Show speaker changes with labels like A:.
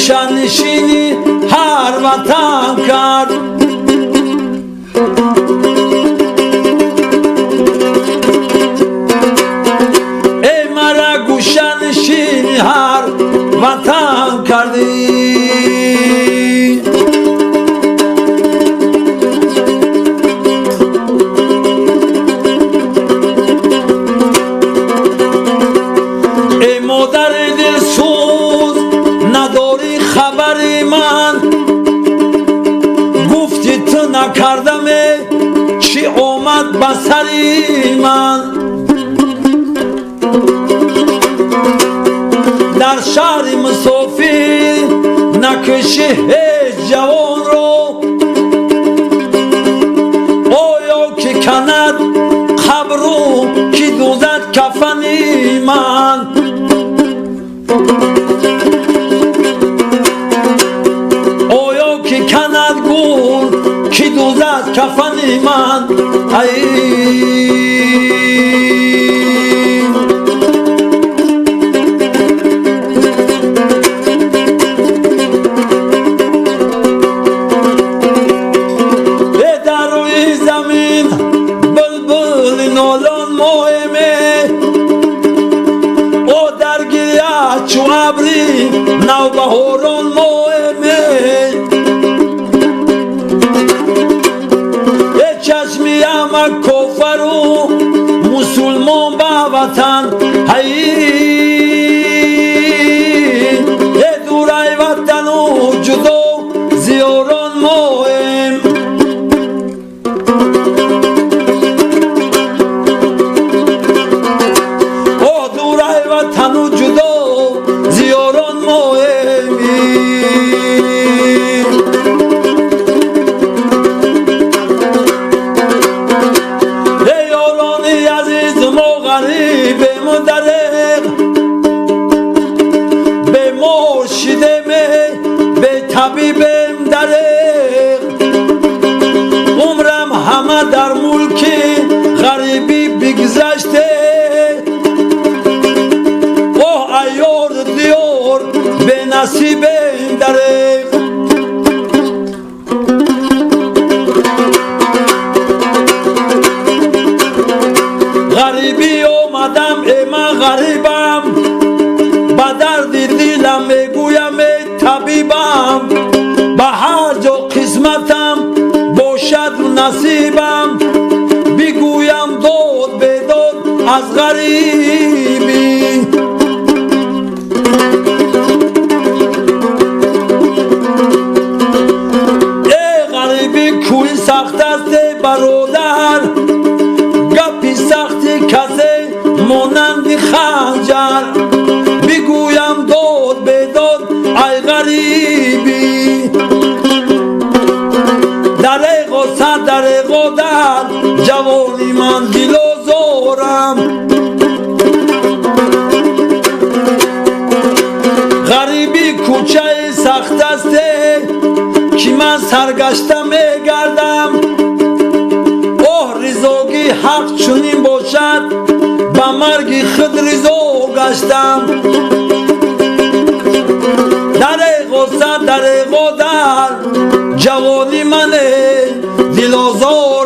A: گوشنشینی هر وطن کرد. ای مرا گوشنشینی هر وطن کردی. ای مادر دلسوز نداری خبری من، گفتی تو نکردم چی آمد به سری من. در شهر مسافر نکشی هیچ جوان رو، آیا که کند قبرو که دوزد کفنی من. آیا که کند گل که دوزد کفنی من. در روی زمین بلبل نالان مهمه، او در گریه چو ابری نوبهاران مهمه. ای چشمی همه کافر و مسلمان به وطن، ای دورای وطن و جدا زیاران مهم. تنو جدا زیاران مهمی. ای یارانی عزیز ما غریبم دریغ، به مرشدم به طبیبم دریغ. عمرم همه در ملک غریبی بگذشته، یار دیار به نصیب دریغ. غریبی آمدم ای من غریبم، به درد دلم میگویم ای طبیبم. به هر جا قسمتم باشد نصیبم، بگویم داد به داد از غریبی. کوی سخت است برادر، گپی سختی کسی مانند خنجر. بگویم داد به داد ای غریبی. دریغا سر دریغا در جوانی من دل آزارم. غریبی کوچه سخت است که من سرگشته میگردم. اوه رضاگی حق چنین باشد، به مرگ خود رضا گشتم. دریغا سر دریغا در جوانی من دل آزار